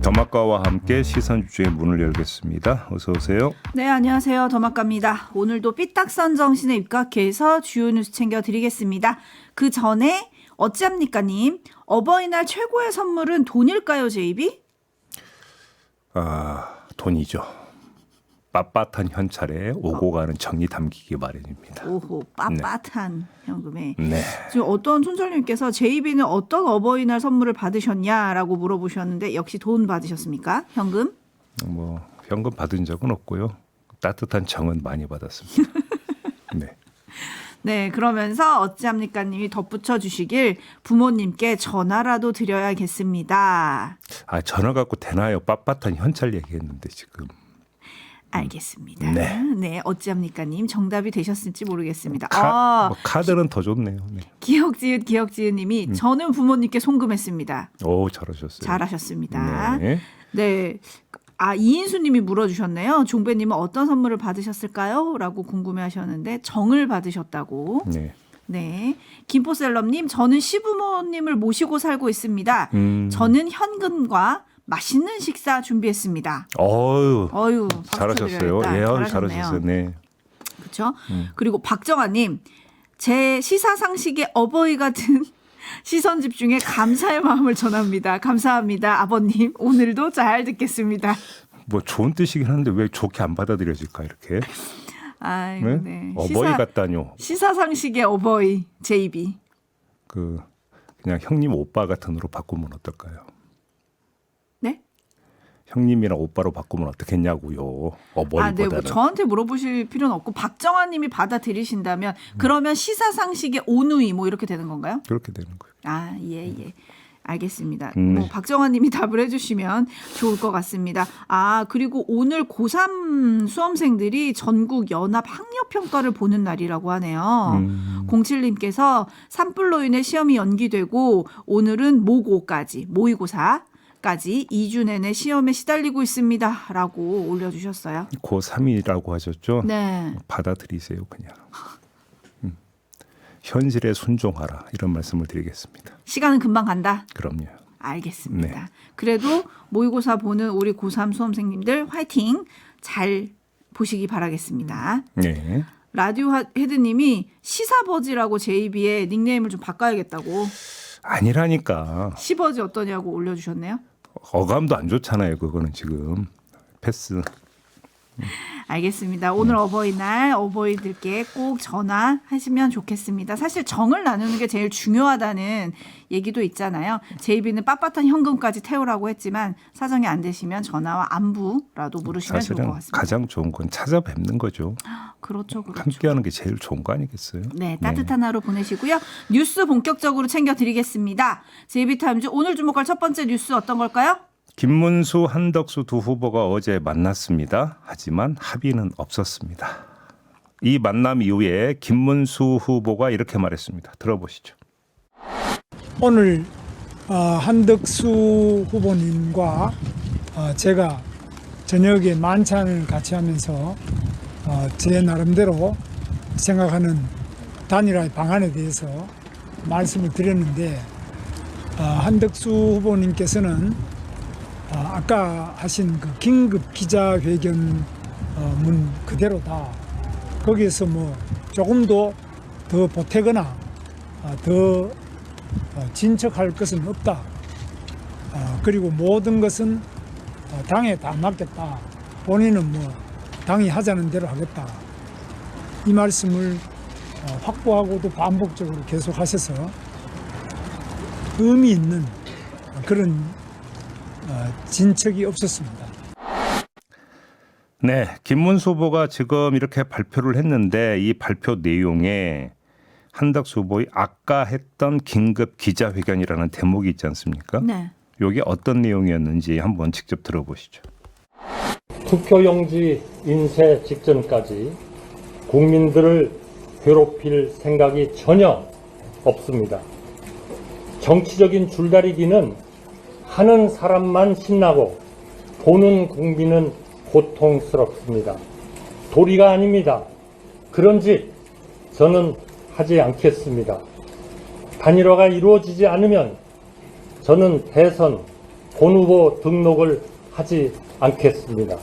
더마카와 함께 시선주의 문을 열겠습니다. 어서 오세요. 네, 안녕하세요. 더마카입니다. 오늘도 삐딱선 정신에 입각해서 주요 뉴스 챙겨드리겠습니다. 그 전에 어찌합니까님, 어버이날 최고의 선물은 돈일까요, 제이비? 돈이죠. 빳빳한 현찰에 오고 가는 정이 담기기 마련입니다. 오호, 빳빳한 현금에. 네. 지금 어떤 촌철님께서 제이비는 어떤 어버이날 선물을 받으셨냐라고 물어보셨는데 역시 돈 받으셨습니까? 현금? 뭐 현금 받은 적은 없고요. 따뜻한 정은 많이 받았습니다. 네. 네, 그러면서 어찌합니까님이 덧붙여 주시길 부모님께 전화라도 드려야겠습니다. 전화 갖고 되나요? 빳빳한 현찰 얘기했는데 지금. 알겠습니다. 네. 어찌합니까님 정답이 되셨을지 모르겠습니다. 카드는 더 좋네요. 네. 기억지읒님이 저는 부모님께 송금했습니다. 오, 잘하셨어요. 잘하셨습니다. 네. 네. 이인수님이 물어주셨네요. 종배님은 어떤 선물을 받으셨을까요? 라고 궁금해하셨는데 정을 받으셨다고. 네. 네. 김포셀럽님, 저는 시부모님을 모시고 살고 있습니다. 저는 현금과 맛있는 식사 준비했습니다. 어유, 박수 잘하셨어요. 드려야겠다. 잘하셨어요. 네. 그렇죠. 그리고 박정아님, 제 시사상식의 어버이 같은 시선 집중에 감사의 마음을 전합니다. 감사합니다, 아버님. 오늘도 잘 듣겠습니다. 뭐 좋은 뜻이긴 한데 왜 좋게 안 받아들여질까 이렇게? 아이고, 네? 네. 어버이 같다뇨. 시사상식의 어버이 제이비. 그냥 형님 오빠 같은으로 바꾸면 어떨까요? 네? 형님이랑 오빠로 바꾸면 어떻겠냐고요. 어버이보다는. 네, 뭐 저한테 물어보실 필요는 없고 박정아님이 받아들이신다면 그러면 시사상식의 오누이 뭐 이렇게 되는 건가요? 그렇게 되는 거예요. 예. 알겠습니다. 뭐 박정아님이 답을 해주시면 좋을 것 같습니다. 그리고 오늘 고3 수험생들이 전국 연합 학력 평가를 보는 날이라고 하네요. 07님께서 산불로 인해 시험이 연기되고 오늘은 모의고사까지 2주 내내 시험에 시달리고 있습니다라고 올려주셨어요. 고3이라고 하셨죠? 네. 받아들이세요 그냥. 현실에 순종하라 이런 말씀을 드리겠습니다. 시간은 금방 간다. 그럼요. 알겠습니다. 네. 그래도 모의고사 보는 우리 고3 수험생님들 화이팅 잘 보시기 바라겠습니다. 네. 라디오 헤드님이 시사버지라고 JB의 닉네임을 좀 바꿔야겠다고. 아니라니까. 시버지 어떠냐고 올려주셨네요. 어감도 안 좋잖아요. 그거는 지금. 패스. 알겠습니다. 오늘 어버이날 어버이들께 꼭 전화하시면 좋겠습니다. 사실 정을 나누는 게 제일 중요하다는 얘기도 있잖아요. JB는 빳빳한 현금까지 태우라고 했지만 사정이 안 되시면 전화와 안부라도 물으시면 좋을 것 사실은 같습니다. 가장 좋은 건 찾아뵙는 거죠. 그렇죠. 함께하는 게 제일 좋은 거 아니겠어요? 네, 따뜻한 하루 보내시고요. 뉴스 본격적으로 챙겨드리겠습니다. JB타임즈 오늘 주목할 첫 번째 뉴스 어떤 걸까요? 김문수, 한덕수 두 후보가 어제 만났습니다. 하지만 합의는 없었습니다. 이 만남 이후에 김문수 후보가 이렇게 말했습니다. 들어보시죠. 오늘 한덕수 후보님과 제가 저녁에 만찬을 같이 하면서 제 나름대로 생각하는 단일화의 방안에 대해서 말씀을 드렸는데 한덕수 후보님께서는 아까 하신 그 긴급 기자회견 문 그대로다. 거기에서 뭐 조금 더 보태거나 더 진척할 것은 없다. 그리고 모든 것은 당에 다 맡겼다. 본인은 뭐 당이 하자는 대로 하겠다. 이 말씀을 확보하고도 반복적으로 계속 하셔서 의미 있는 그런 진척이 없었습니다. 네, 김문수 후보가 지금 이렇게 발표를 했는데 이 발표 내용에 한덕수 후보의 아까 했던 긴급 기자회견이라는 대목이 있지 않습니까? 네. 이게 어떤 내용이었는지 한번 직접 들어보시죠. 투표용지 인쇄 직전까지 국민들을 괴롭힐 생각이 전혀 없습니다. 정치적인 줄다리기는 하는 사람만 신나고 보는 국민은 고통스럽습니다. 도리가 아닙니다. 그런 짓 저는 하지 않겠습니다. 단일화가 이루어지지 않으면 저는 대선 본 후보 등록을 하지 않겠습니다.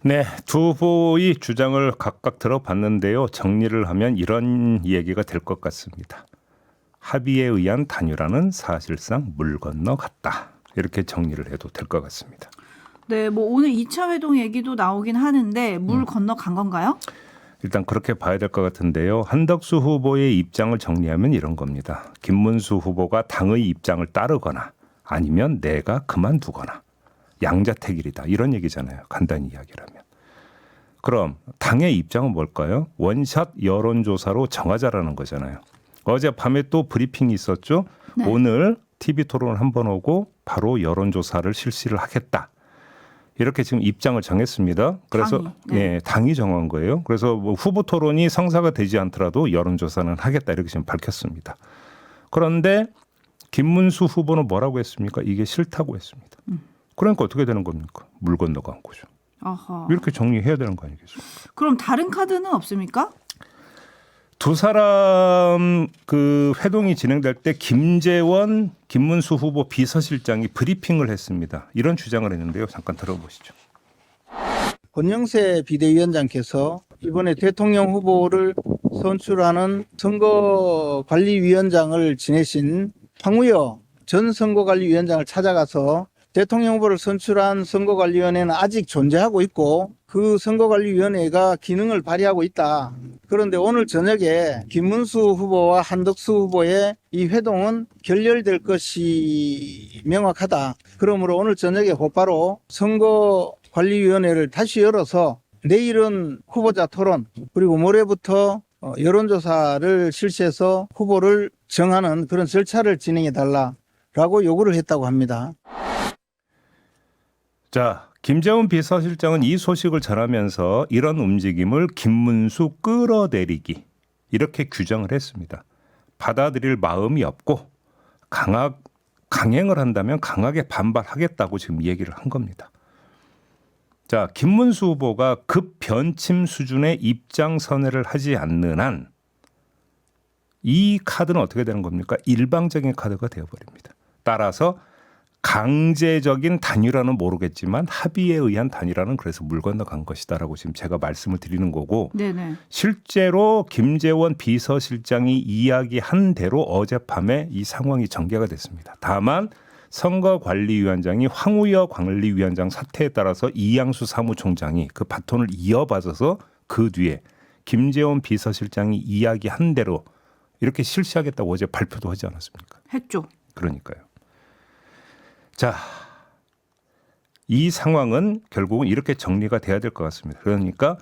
네, 두 후보의 주장을 각각 들어봤는데요. 정리를 하면 이런 얘기가 될 것 같습니다. 합의에 의한 단일화는 사실상 물 건너갔다. 이렇게 정리를 해도 될 것 같습니다. 네, 뭐 오늘 2차 회동 얘기도 나오긴 하는데 물 건너간 건가요? 일단 그렇게 봐야 될 것 같은데요. 한덕수 후보의 입장을 정리하면 이런 겁니다. 김문수 후보가 당의 입장을 따르거나 아니면 내가 그만두거나 양자택일이다. 이런 얘기잖아요. 간단히 이야기하면. 그럼 당의 입장은 뭘까요? 원샷 여론조사로 정하자라는 거잖아요. 어젯밤에 또 브리핑이 있었죠. 네. 오늘 TV토론 한번 오고 바로 여론조사를 실시를 하겠다. 이렇게 지금 입장을 정했습니다. 그래서 당이, 네. 예, 당이 정한 거예요. 그래서 뭐 후보 토론이 성사가 되지 않더라도 여론조사는 하겠다 이렇게 지금 밝혔습니다. 그런데 김문수 후보는 뭐라고 했습니까? 이게 싫다고 했습니다. 그러니까 어떻게 되는 겁니까? 물 건너간 거죠. 어허. 이렇게 정리해야 되는 거 아니겠습니까? 그럼 다른 카드는 없습니까? 두 사람 그 회동이 진행될 때 김재원, 김문수 후보 비서실장이 브리핑을 했습니다. 이런 주장을 했는데요. 잠깐 들어보시죠. 권영세 비대위원장께서 이번에 대통령 후보를 선출하는 선거관리위원장을 지내신 황우여 전 선거관리위원장을 찾아가서 대통령 후보를 선출한 선거관리위원회는 아직 존재하고 있고 그 선거관리위원회가 기능을 발휘하고 있다. 그런데 오늘 저녁에 김문수 후보와 한덕수 후보의 이 회동은 결렬될 것이 명확하다. 그러므로 오늘 저녁에 곧바로 선거관리위원회를 다시 열어서 내일은 후보자 토론 그리고 모레부터 여론조사를 실시해서 후보를 정하는 그런 절차를 진행해 달라라고 요구를 했다고 합니다. 자, 김재원 비서실장은 이 소식을 전하면서 이런 움직임을 김문수 끌어내리기 이렇게 규정을 했습니다. 받아들일 마음이 없고 강행을 한다면 강하게 반발하겠다고 지금 얘기를 한 겁니다. 자, 김문수 후보가 급변침 수준의 입장 선회를 하지 않는 한 이 카드는 어떻게 되는 겁니까? 일방적인 카드가 되어버립니다. 따라서 강제적인 단일화는 모르겠지만 합의에 의한 단일화는 그래서 물 건너간 것이다라고 지금 제가 말씀을 드리는 거고 네네. 실제로 김재원 비서실장이 이야기한 대로 어젯밤에 이 상황이 전개가 됐습니다. 다만 선거관리위원장이 황우여 관리위원장 사태에 따라서 이양수 사무총장이 그 바톤을 이어받아서 그 뒤에 김재원 비서실장이 이야기한 대로 이렇게 실시하겠다고 어제 발표도 하지 않았습니까? 했죠. 그러니까요. 자, 이 상황은 결국은 이렇게 정리가 돼야 될 것 같습니다. 그러니까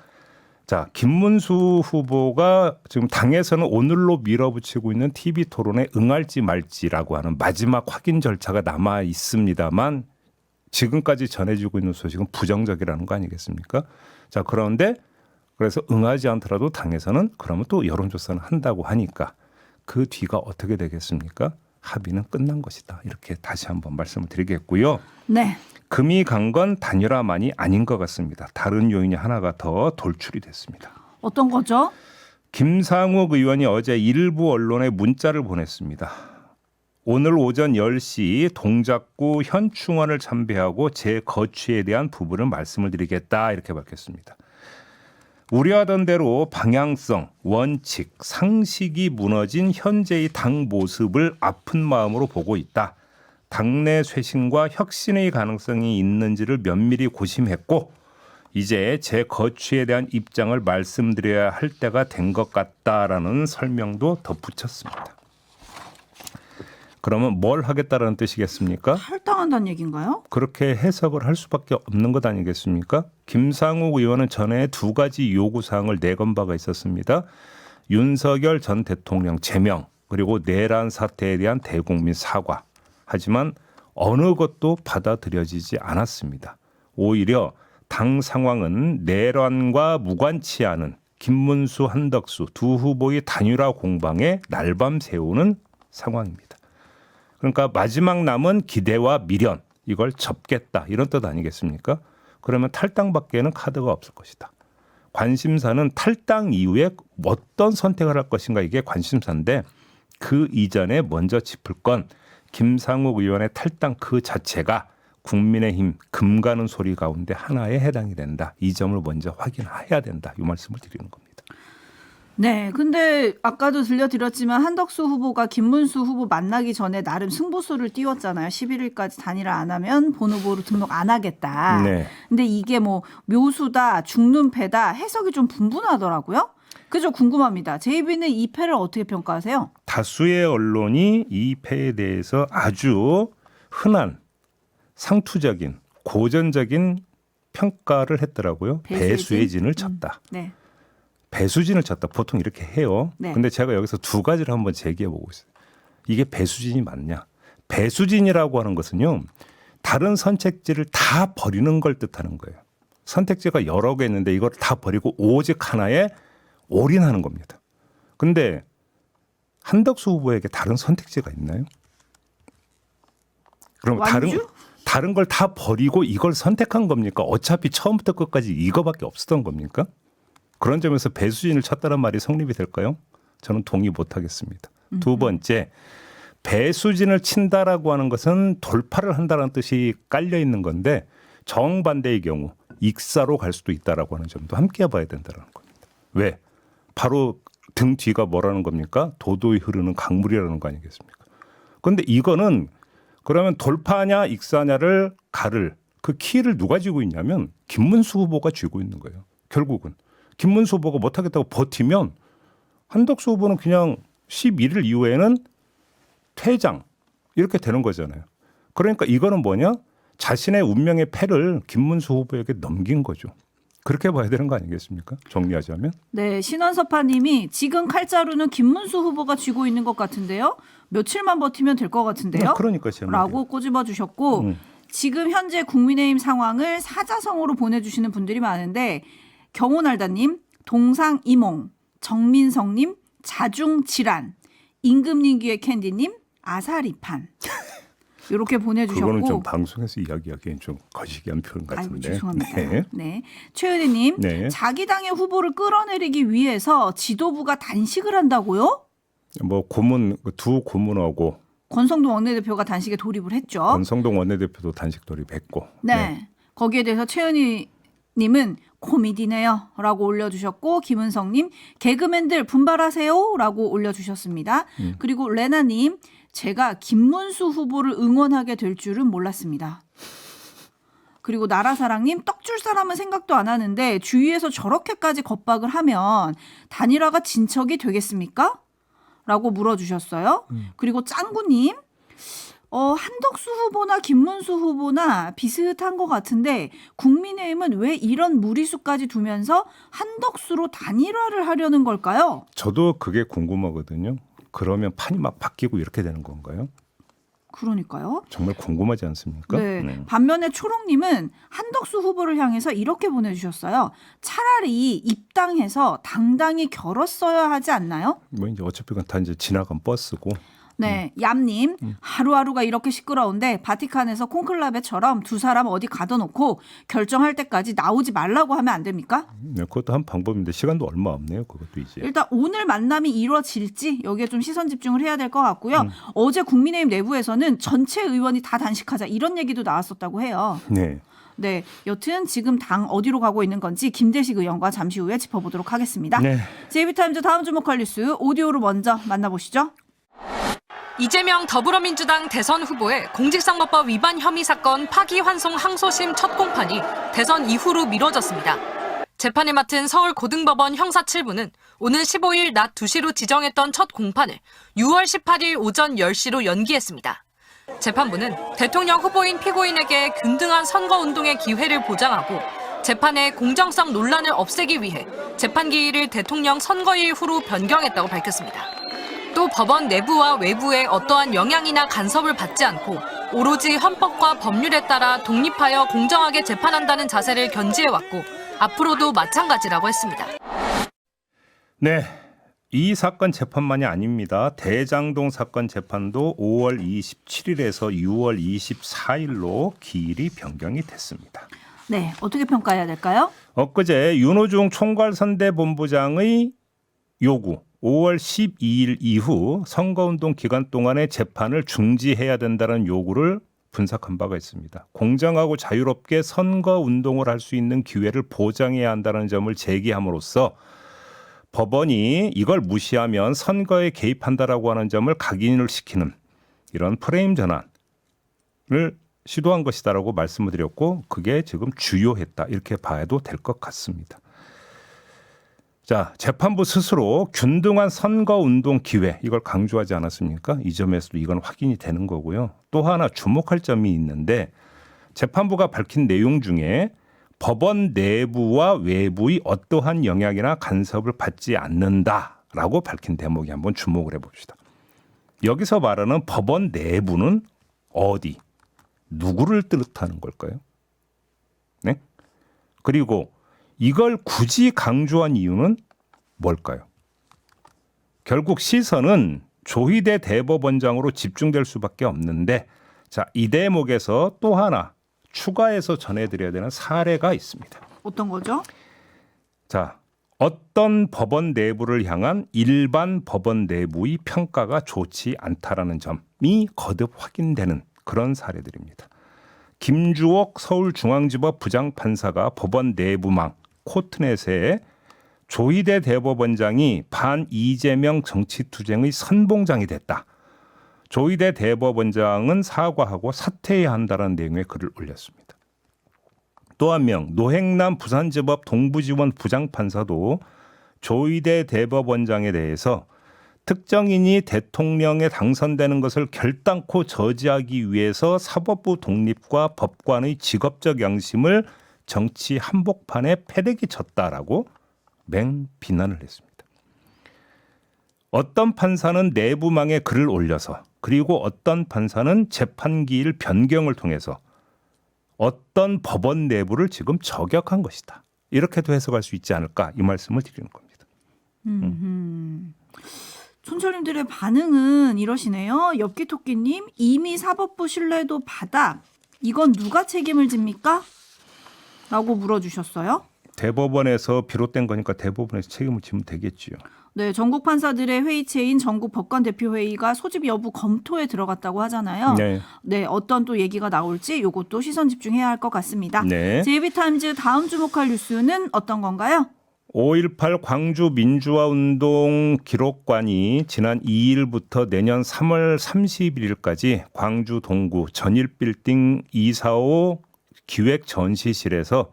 자, 김문수 후보가 지금 당에서는 오늘로 밀어붙이고 있는 TV 토론에 응할지 말지라고 하는 마지막 확인 절차가 남아 있습니다만 지금까지 전해지고 있는 소식은 부정적이라는 거 아니겠습니까? 자, 그런데 그래서 응하지 않더라도 당에서는 그러면 또 여론조사는 한다고 하니까 그 뒤가 어떻게 되겠습니까? 합의는 끝난 것이다. 이렇게 다시 한번 말씀을 드리겠고요. 네. 금이 간 건 단일화만이 아닌 것 같습니다. 다른 요인이 하나가 더 돌출이 됐습니다. 어떤 거죠? 김상욱 의원이 어제 일부 언론에 문자를 보냈습니다. 오늘 오전 10시 동작구 현충원을 참배하고 제 거취에 대한 부분을 말씀을 드리겠다 이렇게 밝혔습니다. 우려하던 대로 방향성, 원칙, 상식이 무너진 현재의 당 모습을 아픈 마음으로 보고 있다. 당내 쇄신과 혁신의 가능성이 있는지를 면밀히 고심했고 이제 제 거취에 대한 입장을 말씀드려야 할 때가 된 것 같다라는 설명도 덧붙였습니다. 그러면 뭘 하겠다라는 뜻이겠습니까? 탈당한다는 얘기인가요? 그렇게 해석을 할 수밖에 없는 것 아니겠습니까? 김상욱 의원은 전에 두 가지 요구사항을 내건 바가 있었습니다. 윤석열 전 대통령 제명 그리고 내란 사태에 대한 대국민 사과. 하지만 어느 것도 받아들여지지 않았습니다. 오히려 당 상황은 내란과 무관치 않은 김문수, 한덕수 두 후보의 단일화 공방에 날밤 새우는 상황입니다. 그러니까 마지막 남은 기대와 미련 이걸 접겠다 이런 뜻 아니겠습니까? 그러면 탈당밖에는 카드가 없을 것이다. 관심사는 탈당 이후에 어떤 선택을 할 것인가 이게 관심사인데 그 이전에 먼저 짚을 건 김상욱 의원의 탈당 그 자체가 국민의힘 금가는 소리 가운데 하나에 해당이 된다. 이 점을 먼저 확인해야 된다. 이 말씀을 드리는 겁니다. 네, 근데 아까도 들려드렸지만 한덕수 후보가 김문수 후보 만나기 전에 나름 승부수를 띄웠잖아요. 11일까지 단일화 안 하면 본 후보로 등록 안 하겠다. 네. 근데 이게 뭐 묘수다, 중눈패다 해석이 좀 분분하더라고요. 그죠? 궁금합니다. JB는 이 패를 어떻게 평가하세요? 다수의 언론이 이 패에 대해서 아주 흔한 상투적인 고전적인 평가를 했더라고요. 배수의 진을 쳤다. 네. 배수진을 쳤다. 보통 이렇게 해요. 네. 근데 제가 여기서 두 가지를 한번 제기해 보고 있어요. 이게 배수진이 맞냐? 배수진이라고 하는 것은요. 다른 선택지를 다 버리는 걸 뜻하는 거예요. 선택지가 여러 개 있는데 이걸 다 버리고 오직 하나에 올인하는 겁니다. 근데 한덕수 후보에게 다른 선택지가 있나요? 그럼 완주? 다른 걸 다 버리고 이걸 선택한 겁니까? 어차피 처음부터 끝까지 이거밖에 없었던 겁니까? 그런 점에서 배수진을 쳤다는 말이 성립이 될까요? 저는 동의 못하겠습니다. 두 번째, 배수진을 친다라고 하는 것은 돌파를 한다는 뜻이 깔려 있는 건데 정반대의 경우 익사로 갈 수도 있다라고 하는 점도 함께 봐야 된다는 겁니다. 왜? 바로 등 뒤가 뭐라는 겁니까? 도도히 흐르는 강물이라는 거 아니겠습니까? 그런데 이거는 그러면 돌파냐 익사냐를 가를 그 키를 누가 쥐고 있냐면 김문수 후보가 쥐고 있는 거예요. 결국은. 김문수 후보가 못하겠다고 버티면 한덕수 후보는 그냥 11일 이후에는 퇴장 이렇게 되는 거잖아요. 그러니까 이거는 뭐냐? 자신의 운명의 패를 김문수 후보에게 넘긴 거죠. 그렇게 봐야 되는 거 아니겠습니까? 정리하자면. 네, 신원섭파님이 지금 칼자루는 김문수 후보가 쥐고 있는 것 같은데요. 며칠만 버티면 될 것 같은데요. 그러니까 제 라고 꼬집어 주셨고 지금 현재 국민의힘 상황을 사자성어로 보내주시는 분들이 많은데 경호날다님, 동상이몽, 정민성님, 자중질환, 임금님귀의 캔디님, 아사리판 이렇게 보내주셨고 그거는 좀 방송에서 이야기하기엔 좀 거시기한 표현 같은데. 아이고, 죄송합니다. 네. 네. 최은희님, 네. 자기 당의 후보를 끌어내리기 위해서 지도부가 단식을 한다고요? 뭐 고문 두 고문하고 권성동 원내대표가 단식에 돌입을 했죠. 권성동 원내대표도 단식 돌입했고. 네. 거기에 대해서 최은희님은 코미디네요 라고 올려주셨고 김은성님 개그맨들 분발하세요 라고 올려주셨습니다. 그리고 레나님 제가 김문수 후보를 응원하게 될 줄은 몰랐습니다. 그리고 나라사랑님 떡줄 사람은 생각도 안 하는데 주위에서 저렇게까지 겁박을 하면 단일화가 진척이 되겠습니까? 라고 물어주셨어요. 그리고 짱구님 한덕수 후보나 김문수 후보나 비슷한 것 같은데 국민의힘은 왜 이런 무리수까지 두면서 한덕수로 단일화를 하려는 걸까요? 저도 그게 궁금하거든요. 그러면 판이 막 바뀌고 이렇게 되는 건가요? 그러니까요. 정말 궁금하지 않습니까? 네. 반면에 초롱님은 한덕수 후보를 향해서 이렇게 보내주셨어요. 차라리 입당해서 당당히 결었어야 하지 않나요? 뭐 이제 어차피 다 이제 지나간 버스고. 네, 얌님 하루하루가 이렇게 시끄러운데 바티칸에서 콘클라베처럼 두 사람 어디 가둬놓고 결정할 때까지 나오지 말라고 하면 안 됩니까? 네, 그것도 한 방법인데 시간도 얼마 없네요. 그것도 이제. 일단 오늘 만남이 이루어질지 여기에 좀 시선 집중을 해야 될 것 같고요. 어제 국민의힘 내부에서는 전체 의원이 다 단식하자 이런 얘기도 나왔었다고 해요. 네. 네, 여튼 지금 당 어디로 가고 있는 건지 김대식 의원과 잠시 후에 짚어보도록 하겠습니다. 네. JB타임즈 다음 주목할 뉴스 오디오로 먼저 만나보시죠. 이재명 더불어민주당 대선 후보의 공직선거법 위반 혐의 사건 파기환송 항소심 첫 공판이 대선 이후로 미뤄졌습니다. 재판을 맡은 서울고등법원 형사 7부는 오늘 15일 낮 2시로 지정했던 첫 공판을 6월 18일 오전 10시로 연기했습니다. 재판부는 대통령 후보인 피고인에게 균등한 선거운동의 기회를 보장하고 재판의 공정성 논란을 없애기 위해 재판 기일을 대통령 선거일 후로 변경했다고 밝혔습니다. 또 법원 내부와 외부에 어떠한 영향이나 간섭을 받지 않고 오로지 헌법과 법률에 따라 독립하여 공정하게 재판한다는 자세를 견지해왔고 앞으로도 마찬가지라고 했습니다. 네. 이 사건 재판만이 아닙니다. 대장동 사건 재판도 5월 27일에서 6월 24일로 기일이 변경이 됐습니다. 네, 어떻게 평가해야 될까요? 엊그제 윤호중 총괄선대본부장의 요구 5월 12일 이후 선거운동 기간 동안의 재판을 중지해야 된다는 요구를 분석한 바가 있습니다. 공정하고 자유롭게 선거운동을 할 수 있는 기회를 보장해야 한다는 점을 제기함으로써 법원이 이걸 무시하면 선거에 개입한다라고 하는 점을 각인을 시키는 이런 프레임 전환을 시도한 것이다라고 말씀을 드렸고 그게 지금 주요했다 이렇게 봐도 될 것 같습니다. 자, 재판부 스스로 균등한 선거운동 기회 이걸 강조하지 않았습니까? 이 점에서도 이건 확인이 되는 거고요. 또 하나 주목할 점이 있는데 재판부가 밝힌 내용 중에 법원 내부와 외부의 어떠한 영향이나 간섭을 받지 않는다라고 밝힌 대목에 한번 주목을 해봅시다. 여기서 말하는 법원 내부는 어디, 누구를 뜻하는 걸까요? 네? 그리고 이걸 굳이 강조한 이유는 뭘까요? 결국 시선은 조희대 대법원장으로 집중될 수밖에 없는데 자, 이 대목에서 또 하나 추가해서 전해드려야 되는 사례가 있습니다. 어떤 거죠? 자, 어떤 법원 내부를 향한 일반 법원 내부의 평가가 좋지 않다라는 점이 거듭 확인되는 그런 사례들입니다. 김주옥 서울중앙지법 부장판사가 법원 내부망 코트넷에 조희대 대법원장이 반 이재명 정치투쟁의 선봉장이 됐다. 조희대 대법원장은 사과하고 사퇴해야 한다는 내용의 글을 올렸습니다. 또 한 명 노행남 부산지법 동부지원 부장판사도 조희대 대법원장에 대해서 특정인이 대통령에 당선되는 것을 결단코 저지하기 위해서 사법부 독립과 법관의 직업적 양심을 정치 한복판에 패대기 쳤다라고 맹비난을 했습니다. 어떤 판사는 내부망에 글을 올려서 그리고 어떤 판사는 재판기일 변경을 통해서 어떤 법원 내부를 지금 저격한 것이다. 이렇게도 해석할 수 있지 않을까 이 말씀을 드리는 겁니다. 촌철님들의 반응은 이러시네요. 엽기토끼님 이미 사법부 신뢰도 바닥. 이건 누가 책임을 집니까? 라고 물어주셨어요. 대법원에서 비롯된 거니까 대법원에서 책임을 지면 되겠지요. 네, 전국 판사들의 회의체인 전국 법관대표회의가 소집 여부 검토에 들어갔다고 하잖아요. 네. 네, 어떤 또 얘기가 나올지 이것도 시선 집중해야 할 것 같습니다. 네. JB타임즈 다음 주목할 뉴스는 어떤 건가요? 5.18 광주 민주화운동 기록관이 지난 2일부터 내년 3월 31일까지 광주 동구 전일빌딩 245 기획전시실에서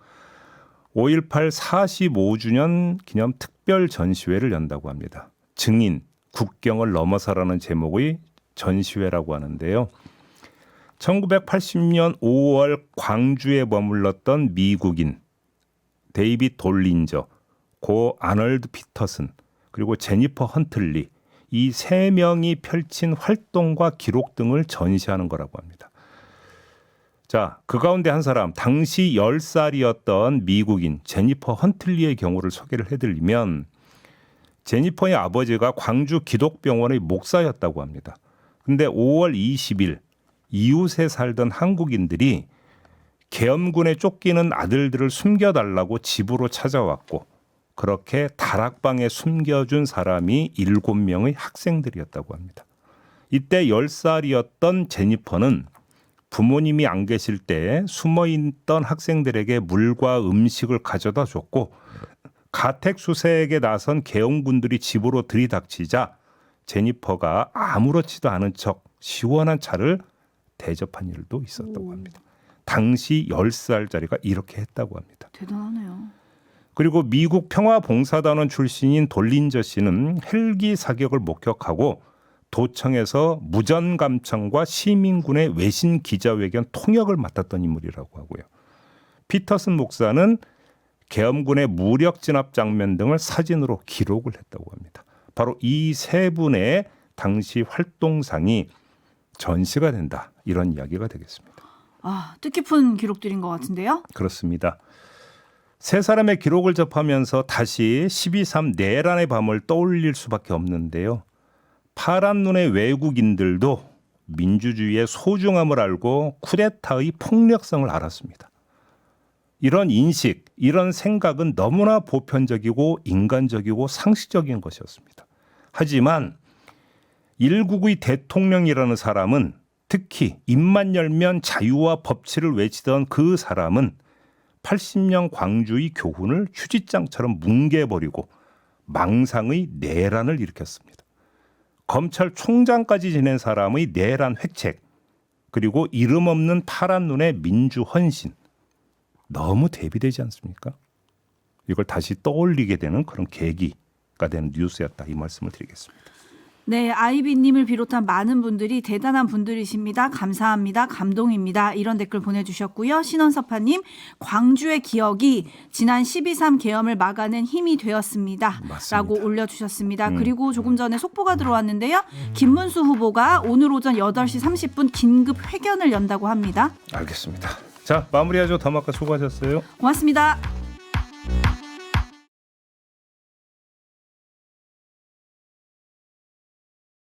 5.18 45주년 기념 특별 전시회를 연다고 합니다. 증인, 국경을 넘어서라는 제목의 전시회라고 하는데요. 1980년 5월 광주에 머물렀던 미국인 데이빗 돌린저, 고 아널드 피터슨, 그리고 제니퍼 헌틀리 이 세 명이 펼친 활동과 기록 등을 전시하는 거라고 합니다. 자, 그 가운데 한 사람, 당시 10살이었던 미국인 제니퍼 헌틀리의 경우를 소개를 해드리면 제니퍼의 아버지가 광주 기독병원의 목사였다고 합니다. 근데 5월 20일 이웃에 살던 한국인들이 계엄군에 쫓기는 아들들을 숨겨달라고 집으로 찾아왔고 그렇게 다락방에 숨겨준 사람이 7명의 학생들이었다고 합니다. 이때 10살이었던 제니퍼는 부모님이 안 계실 때 숨어있던 학생들에게 물과 음식을 가져다 줬고 가택 수색에 나선 계엄군들이 집으로 들이닥치자 제니퍼가 아무렇지도 않은 척 시원한 차를 대접한 일도 있었다고 합니다. 당시 10살짜리가 이렇게 했다고 합니다. 대단하네요. 그리고 미국 평화봉사단원 출신인 돌린저 씨는 헬기 사격을 목격하고 도청에서 무전감청과 시민군의 외신 기자회견 통역을 맡았던 인물이라고 하고요. 피터슨 목사는 계엄군의 무력 진압 장면 등을 사진으로 기록을 했다고 합니다. 바로 이 세 분의 당시 활동상이 전시가 된다. 이런 이야기가 되겠습니다. 아, 뜻깊은 기록들인 것 같은데요. 그렇습니다. 세 사람의 기록을 접하면서 다시 12.3 내란의 밤을 떠올릴 수밖에 없는데요. 파란 눈의 외국인들도 민주주의의 소중함을 알고 쿠데타의 폭력성을 알았습니다. 이런 인식, 이런 생각은 너무나 보편적이고 인간적이고 상식적인 것이었습니다. 하지만 199의 대통령이라는 사람은 특히 입만 열면 자유와 법치를 외치던 그 사람은 80년 광주의 교훈을 휴지장처럼 뭉개버리고 망상의 내란을 일으켰습니다. 검찰총장까지 지낸 사람의 내란 획책, 그리고 이름 없는 파란 눈의 민주 헌신, 너무 대비되지 않습니까? 이걸 다시 떠올리게 되는 그런 계기가 되는 뉴스였다, 이 말씀을 드리겠습니다. 네, 아이비님을 비롯한 많은 분들이 대단한 분들이십니다. 감사합니다. 감동입니다. 이런 댓글 보내주셨고요. 신원섭파님, 광주의 기억이 지난 12.3 계엄을 막아낸 힘이 되었습니다. 맞습니다. 라고 올려주셨습니다. 그리고 조금 전에 속보가 들어왔는데요. 김문수 후보가 오늘 오전 8시 30분 긴급 회견을 연다고 합니다. 알겠습니다. 자, 마무리하죠. 더마카 수고하셨어요. 고맙습니다.